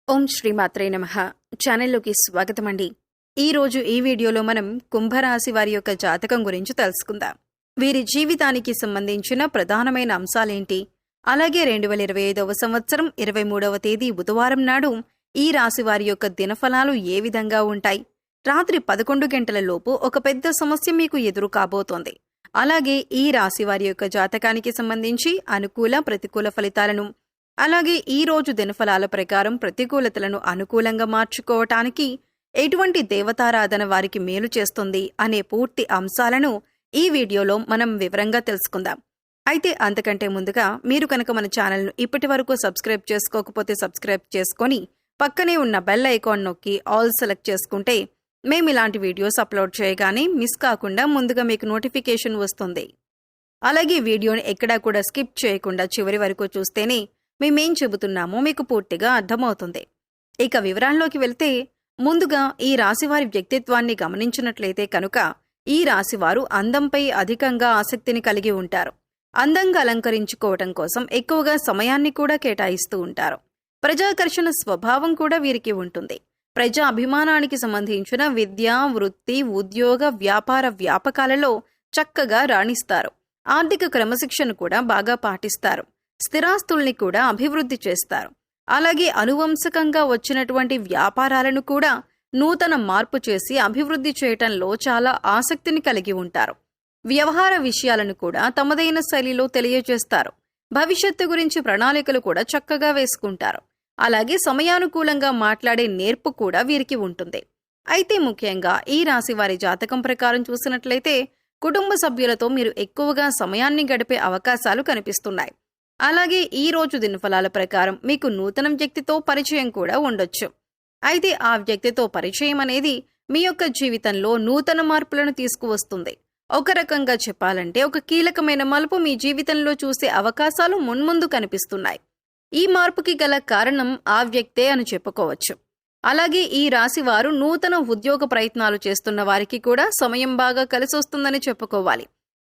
ఓం శ్రీమాత్రే నమః. ఛానల్లోకి స్వాగతం అండి. ఈరోజు ఈ వీడియోలో మనం కుంభరాశి వారి యొక్క జాతకం గురించి తెలుసుకుందాం. వీరి జీవితానికి సంబంధించిన ప్రధానమైన అంశాలేంటి, అలాగే 2025వ సంవత్సరం 23వ తేదీ బుధవారం నాడు ఈ రాశి వారి యొక్క దినఫలాలు ఏ విధంగా ఉంటాయి, రాత్రి 11 గంటల లోపు ఒక పెద్ద సమస్య మీకు ఎదురు కాబోతోంది. అలాగే ఈ రాశి వారి యొక్క జాతకానికి సంబంధించి అనుకూల ప్రతికూల ఫలితాలను, అలాగే ఈ రోజు దినఫలాల ప్రకారం ప్రతికూలతలను అనుకూలంగా మార్చుకోవటానికి ఎటువంటి దేవతారాధన వారికి మేలు చేస్తుంది అనే పూర్తి అంశాలను ఈ వీడియోలో మనం వివరంగా తెలుసుకుందాం. అయితే అంతకంటే ముందుగా మీరు కనుక మన ఛానల్ను ఇప్పటి వరకు సబ్స్క్రైబ్ చేసుకోకపోతే సబ్స్క్రైబ్ చేసుకొని పక్కనే ఉన్న బెల్ ఐకాన్ నొక్కి ఆల్ సెలెక్ట్ చేసుకుంటే మేము ఇలాంటి వీడియోస్ అప్లోడ్ చేయగానే మిస్ కాకుండా ముందుగా మీకు నోటిఫికేషన్ వస్తుంది. అలాగే వీడియోని ఎక్కడా కూడా స్కిప్ చేయకుండా చివరి వరకు చూస్తేనే మేమేం చెబుతున్నామో మీకు పూర్తిగా అర్థమవుతుంది. ఇక వివరాల్లోకి వెళ్తే ముందుగా ఈ రాశివారి వ్యక్తిత్వాన్ని గమనించినట్లయితే కనుక ఈ రాశివారు అందంపై అధికంగా ఆసక్తిని కలిగి ఉంటారు. అందంగా అలంకరించుకోవటం కోసం ఎక్కువగా సమయాన్ని కూడా కేటాయిస్తూ ఉంటారు. ప్రజాకర్షణ స్వభావం కూడా వీరికి ఉంటుంది. ప్రజా అభిమానానికి సంబంధించిన విద్య, వృత్తి, ఉద్యోగ, వ్యాపార వ్యాపకాలలో చక్కగా రాణిస్తారు. ఆర్థిక క్రమశిక్షణ కూడా బాగా పాటిస్తారు. స్థిరాస్తుల్ని కూడా అభివృద్ధి చేస్తారు. అలాగే అనువంశకంగా వచ్చినటువంటి వ్యాపారాలను కూడా నూతన మార్పు చేసి అభివృద్ధి చేయటంలో చాలా ఆసక్తిని కలిగి ఉంటారు. వ్యవహార విషయాలను కూడా తమదైన శైలిలో తెలియజేస్తారు. భవిష్యత్తు గురించి ప్రణాళికలు కూడా చక్కగా వేసుకుంటారు. అలాగే సమయానుకూలంగా మాట్లాడే నేర్పు కూడా వీరికి ఉంటుంది. అయితే ముఖ్యంగా ఈ రాశి వారి జాతకం ప్రకారం చూసినట్లయితే కుటుంబ సభ్యులతో మీరు ఎక్కువగా సమయాన్ని గడిపే అవకాశాలు కనిపిస్తున్నాయి. అలాగే ఈ రోజు దినఫలాల ప్రకారం మీకు నూతన వ్యక్తితో పరిచయం కూడా ఉండొచ్చు. అయితే ఆ వ్యక్తితో పరిచయం అనేది మీ యొక్క జీవితంలో నూతన మార్పులను తీసుకువస్తుంది. ఒక రకంగా చెప్పాలంటే ఒక కీలకమైన మలుపు మీ జీవితంలో చూసే అవకాశాలు మున్ముందు కనిపిస్తున్నాయి. ఈ మార్పుకి గల కారణం ఆ వ్యక్తే అని చెప్పుకోవచ్చు. అలాగే ఈ రాశి వారు నూతన ఉద్యోగ ప్రయత్నాలు చేస్తున్న వారికి కూడా సమయం బాగా కలిసొస్తుందని చెప్పుకోవాలి.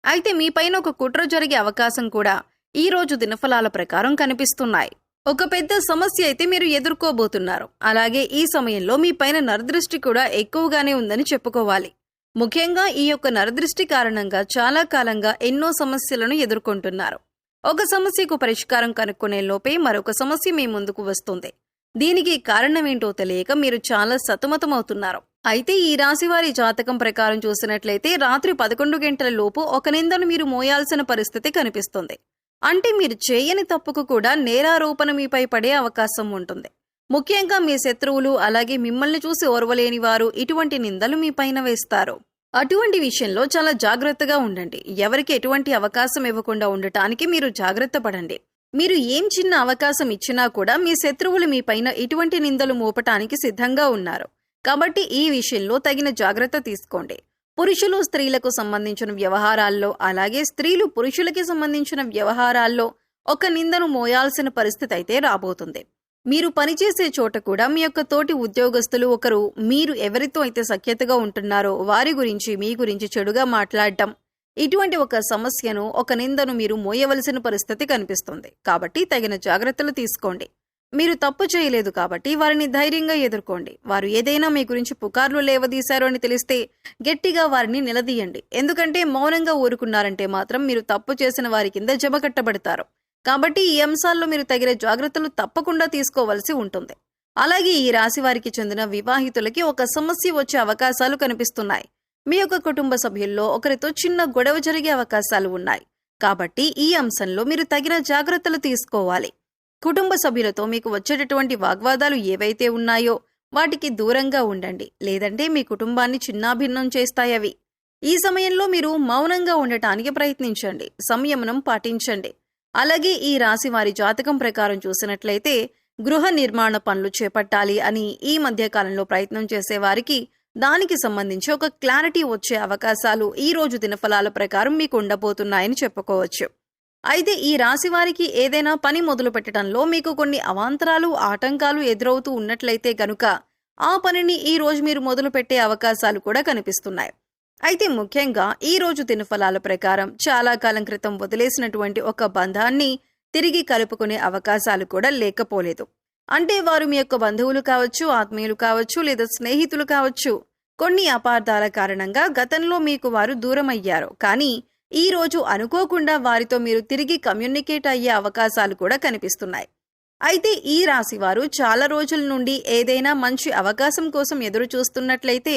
అయితే మీపైన ఒక కుట్ర జరిగే అవకాశం కూడా ఈ రోజు దినఫలాల ప్రకారం కనిపిస్తున్నాయి. ఒక పెద్ద సమస్య అయితే మీరు ఎదుర్కోబోతున్నారు. అలాగే ఈ సమయంలో మీ పైన నరదృష్టి కూడా ఎక్కువగానే ఉందని చెప్పుకోవాలి. ముఖ్యంగా ఈ యొక్క నరదృష్టి కారణంగా చాలా కాలంగా ఎన్నో సమస్యలను ఎదుర్కొంటున్నారు. ఒక సమస్యకు పరిష్కారం కనుక్కునే లోపే మరొక సమస్య మీ ముందుకు వస్తుంది. దీనికి కారణమేంటో తెలియక మీరు చాలా సతమతమవుతున్నారు. అయితే ఈ రాశివారి జాతకం ప్రకారం చూసినట్లయితే రాత్రి 11 గంటల లోపు ఒక నిందను మీరు మోయాల్సిన పరిస్థితి కనిపిస్తుంది. అంటే మీరు చేయని తప్పుకు కూడా నేరారోపణ మీపై పడే అవకాశం ఉంటుంది. ముఖ్యంగా మీ శత్రువులు, అలాగే మిమ్మల్ని చూసి ఓర్వలేని వారు ఇటువంటి నిందలు మీ పైన వేస్తారు. అటువంటి విషయంలో చాలా జాగ్రత్తగా ఉండండి. ఎవరికి ఎటువంటి అవకాశం ఇవ్వకుండా ఉండటానికి మీరు జాగ్రత్త పడండి. మీరు ఏం చిన్న అవకాశం ఇచ్చినా కూడా మీ శత్రువులు మీ పైన ఇటువంటి నిందలు మోపటానికి సిద్ధంగా ఉన్నారు. కాబట్టి ఈ విషయంలో తగిన జాగ్రత్త తీసుకోండి. పురుషులు స్త్రీలకు సంబంధించిన వ్యవహారాల్లో, అలాగే స్త్రీలు పురుషులకి సంబంధించిన వ్యవహారాల్లో ఒక నిందను మోయాల్సిన పరిస్థితి అయితే రాబోతుంది. మీరు పనిచేసే చోట కూడా మీ యొక్క తోటి ఉద్యోగస్తులు ఒకరు మీరు ఎవరితో అయితే సఖ్యతగా ఉంటున్నారో వారి గురించి మీ గురించి చెడుగా మాట్లాడటం, ఇటువంటి ఒక సమస్యను, ఒక నిందను మీరు మోయవలసిన పరిస్థితి కనిపిస్తుంది. కాబట్టి తగిన జాగ్రత్తలు తీసుకోండి. మీరు తప్పు చేయలేదు కాబట్టి వారిని ధైర్యంగా ఎదుర్కోండి. వారు ఏదైనా మీ గురించి పుకార్లు లేవదీశారు అని తెలిస్తే గట్టిగా వారిని నిలదీయండి. ఎందుకంటే మౌనంగా ఊరుకున్నారంటే మాత్రం మీరు తప్పు చేసిన వారి కింద జమకట్టబడతారు. కాబట్టి ఈ అంశాల్లో మీరు తగిన జాగ్రత్తలు తప్పకుండా తీసుకోవలసి ఉంటుంది. అలాగే ఈ రాశి వారికి చెందిన వివాహితులకి ఒక సమస్య వచ్చే అవకాశాలు కనిపిస్తున్నాయి. మీ యొక్క కుటుంబ సభ్యుల్లో ఒకరితో చిన్న గొడవ జరిగే అవకాశాలు ఉన్నాయి. కాబట్టి ఈ అంశంలో మీరు తగిన జాగ్రత్తలు తీసుకోవాలి. కుటుంబ సభ్యులతో మీకు వచ్చేటటువంటి వాగ్వాదాలు ఏవైతే ఉన్నాయో వాటికి దూరంగా ఉండండి. లేదంటే మీ కుటుంబాన్ని చిన్నాభిన్నం చేస్తాయవి. ఈ సమయంలో మీరు మౌనంగా ఉండటానికి ప్రయత్నించండి. సంయమనం పాటించండి. అలాగే ఈ రాశి వారి జాతకం ప్రకారం చూసినట్లయితే గృహ నిర్మాణ పనులు చేపట్టాలి అని ఈ మధ్య కాలంలో ప్రయత్నం చేసే వారికి దానికి సంబంధించి ఒక క్లారిటీ వచ్చే అవకాశాలు ఈ రోజు దినఫలాల ప్రకారం మీకు ఉండబోతున్నాయని చెప్పుకోవచ్చు. అయితే ఈ రాశి వారికి ఏదైనా పని మొదలు పెట్టడంలో మీకు కొన్ని అవాంతరాలు, ఆటంకాలు ఎదురవుతూ ఉన్నట్లయితే గనుక ఆ పనిని ఈ రోజు మీరు మొదలు పెట్టే అవకాశాలు కూడా కనిపిస్తున్నాయి. అయితే ముఖ్యంగా ఈ రోజు దినఫలాల ప్రకారం చాలా కాలం క్రితం వదిలేసినటువంటి ఒక బంధాన్ని తిరిగి కలుపుకునే అవకాశాలు కూడా లేకపోలేదు. అంటే వారు మీ యొక్క బంధువులు కావచ్చు, ఆత్మీయులు కావచ్చు, లేదా స్నేహితులు కావచ్చు. కొన్ని అపార్థాల కారణంగా గతంలో మీకు వారు దూరమయ్యారు. కానీ ఈ రోజు అనుకోకుండా వారితో మీరు తిరిగి కమ్యూనికేట్ అయ్యే అవకాశాలు కూడా కనిపిస్తున్నాయి. అయితే ఈ రాశి వారు చాలా రోజుల నుండి ఏదైనా మంచి అవకాశం కోసం ఎదురు చూస్తున్నట్లయితే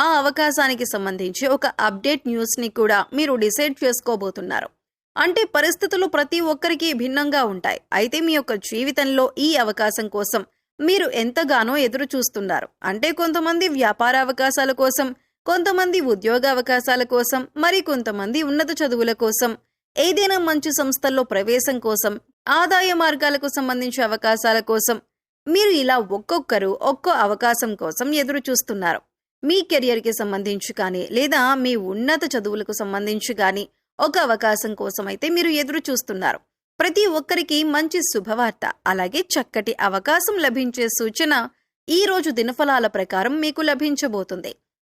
ఆ అవకాశానికి సంబంధించి ఒక అప్డేట్ న్యూస్ని కూడా మీరు డిసైడ్ చేసుకోబోతున్నారు. అంటే పరిస్థితులు ప్రతి ఒక్కరికి భిన్నంగా ఉంటాయి. అయితే మీ యొక్క జీవితంలో ఈ అవకాశం కోసం మీరు ఎంతగానో ఎదురు చూస్తున్నారు. అంటే కొంతమంది వ్యాపార అవకాశాల కోసం, కొంతమంది ఉద్యోగ అవకాశాల కోసం, మరి కొంతమంది ఉన్నత చదువుల కోసం, ఏదైనా మంచి సంస్థల్లో ప్రవేశం కోసం, ఆదాయ మార్గాలకు సంబంధించి అవకాశాల కోసం మీరు ఇలా ఒక్కొక్కరు ఒక్కో అవకాశం కోసం ఎదురు చూస్తున్నారు. మీ కెరియర్కి సంబంధించి కానీ లేదా మీ ఉన్నత చదువులకు సంబంధించి కానీ ఒక అవకాశం కోసం అయితే మీరు ఎదురు చూస్తున్నారు. ప్రతి ఒక్కరికి మంచి శుభవార్త, అలాగే చక్కటి అవకాశం లభించే సూచన ఈ రోజు దినఫలాల ప్రకారం మీకు లభించబోతుంది.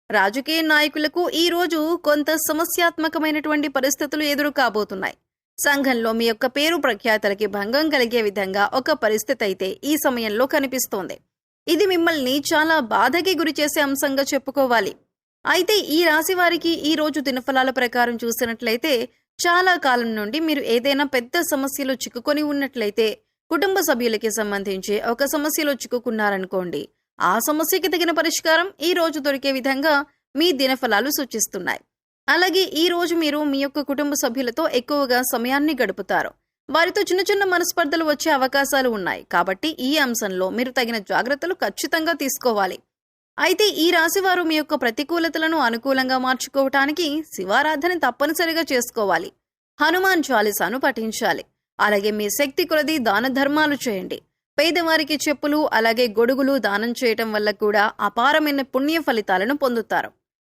రాజకీయ నాయకులకు ఈ రోజు కొంత సమస్యాత్మకమైనటువంటి పరిస్థితులు ఎదురు కాబోతున్నాయి. సంఘంలో మీ యొక్క పేరు ప్రఖ్యాతలకి భంగం కలిగే విధంగా ఒక పరిస్థితి అయితే ఈ సమయంలో కనిపిస్తోంది. ఇది మిమ్మల్ని చాలా బాధకి గురి చేసే అంశంగా చెప్పుకోవాలి. అయితే ఈ రాశి వారికి ఈ రోజు దినఫలాల ప్రకారం చూసినట్లయితే చాలా కాలం నుండి మీరు ఏదైనా పెద్ద సమస్యలో చిక్కుకొని ఉన్నట్లయితే, కుటుంబ సభ్యులకి సంబంధించి ఒక సమస్యలో చిక్కుకున్నారనుకోండి, ఆ సమస్యకి తగిన పరిష్కారం ఈ రోజు దొరికే విధంగా మీ దినఫలాలు సూచిస్తున్నాయి. అలాగే ఈ రోజు మీరు మీ యొక్క కుటుంబ సభ్యులతో ఎక్కువగా సమయాన్ని గడుపుతారు. వారితో చిన్న చిన్న మనస్పర్ధలు వచ్చే అవకాశాలు ఉన్నాయి. కాబట్టి ఈ అంశంలో మీరు తగిన జాగ్రత్తలు ఖచ్చితంగా తీసుకోవాలి. అయితే ఈ రాశివారు మీ యొక్క ప్రతికూలతలను అనుకూలంగా మార్చుకోవటానికి శివారాధన తప్పనిసరిగా చేసుకోవాలి. హనుమాన్ చాలీసాను పఠించాలి. అలాగే మీ శక్తి కొలది దాన ధర్మాలు చేయండి. పేదవారికి చెప్పులు అలాగే గొడుగులు దానం చేయటం వల్ల కూడా అపారమైన పుణ్య ఫలితాలను పొందుతారు.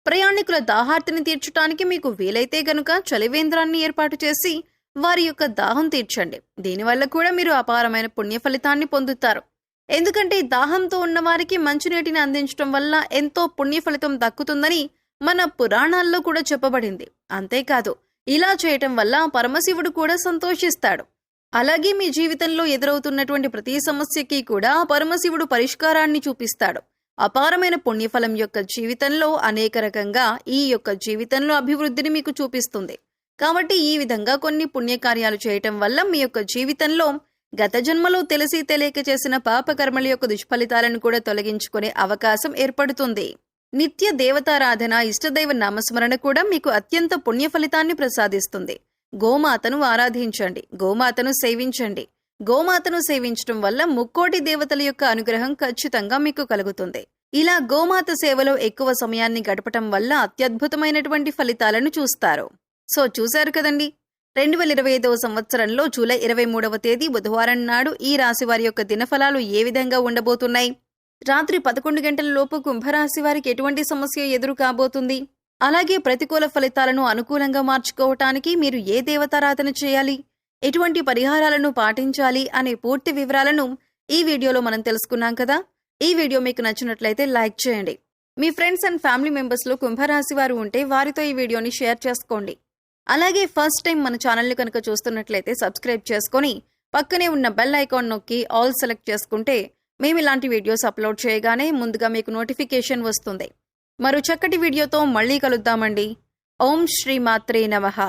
ప్రయాణికుల దాహార్తిని తీర్చడానికి మీకు వీలైతే గనుక చలివేంద్రాన్ని ఏర్పాటు చేసి వారి యొక్క దాహం తీర్చండి. దీనివల్ల కూడా మీరు అపారమైన పుణ్య ఫలితాన్ని పొందుతారు. ఎందుకంటే దాహంతో ఉన్నవారికి మంచినీటిని అందించడం వల్ల ఎంతో పుణ్య ఫలితం దక్కుతుందని మన పురాణాల్లో కూడా చెప్పబడింది. అంతేకాదు, ఇలా చేయటం వల్ల పరమశివుడు కూడా సంతోషిస్తాడు. అలాగే మీ జీవితంలో ఎదురవుతున్నటువంటి ప్రతి సమస్యకి కూడా పరమశివుడు పరిష్కారాన్ని చూపిస్తాడు. అపారమైన పుణ్యఫలం యొక్క జీవితంలో అనేక రకంగా ఈ యొక్క జీవితంలో అభివృద్ధిని మీకు చూపిస్తుంది. కాబట్టి ఈ విధంగా కొన్ని పుణ్యకార్యాలు చేయటం వల్ల మీ యొక్క జీవితంలో గత జన్మలో తెలిసి తెలియక చేసిన పాపకర్మల యొక్క దుష్ఫలితాలను కూడా తొలగించుకునే అవకాశం ఏర్పడుతుంది. నిత్య దేవతారాధన, ఇష్టదైవ నామస్మరణ కూడా మీకు అత్యంత పుణ్య ఫలితాన్ని ప్రసాదిస్తుంది. గోమాతను ఆరాధించండి, గోమాతను సేవించండి. గోమాతను సేవించడం వల్ల ముక్కోటి దేవతల యొక్క అనుగ్రహం ఖచ్చితంగా మీకు కలుగుతుంది. ఇలా గోమాత సేవలో ఎక్కువ సమయాన్ని గడపటం వల్ల అత్యద్భుతమైనటువంటి ఫలితాలను చూస్తారు. సో చూశారు కదండి, 2025వ సంవత్సరంలో జూలై 23వ తేదీ బుధవారం నాడు ఈ రాశి వారి యొక్క దినఫలాలు ఏ విధంగా ఉండబోతున్నాయి, రాత్రి 11 గంటల లోపు కుంభరాశి వారికి ఎటువంటి సమస్య ఎదురు కాబోతుంది, అలాగే ప్రతికూల ఫలితాలను అనుకూలంగా మార్చుకోవటానికి మీరు ఏ దేవతారాధన చేయాలి, ఎటువంటి పరిహారాలను పాటించాలి అనే పూర్తి వివరాలను ఈ వీడియోలో మనం తెలుసుకున్నాం కదా. ఈ వీడియో మీకు నచ్చినట్లయితే లైక్ చేయండి. మీ ఫ్రెండ్స్ అండ్ ఫ్యామిలీ మెంబర్స్లో కుంభరాశి వారు ఉంటే వారితో ఈ వీడియోని షేర్ చేసుకోండి. అలాగే ఫస్ట్ టైం మన ఛానల్ని కనుక చూస్తున్నట్లయితే సబ్స్క్రైబ్ చేసుకొని పక్కనే ఉన్న బెల్ ఐకాన్ నొక్కి ఆల్ సెలెక్ట్ చేసుకుంటే మేము ఇలాంటి వీడియోస్ అప్లోడ్ చేయగానే ముందుగా మీకు నోటిఫికేషన్ వస్తుంది. మరో చక్కటి వీడియోతో మళ్ళీ కలుద్దామండి. ఓం శ్రీ మాత్రే నమః.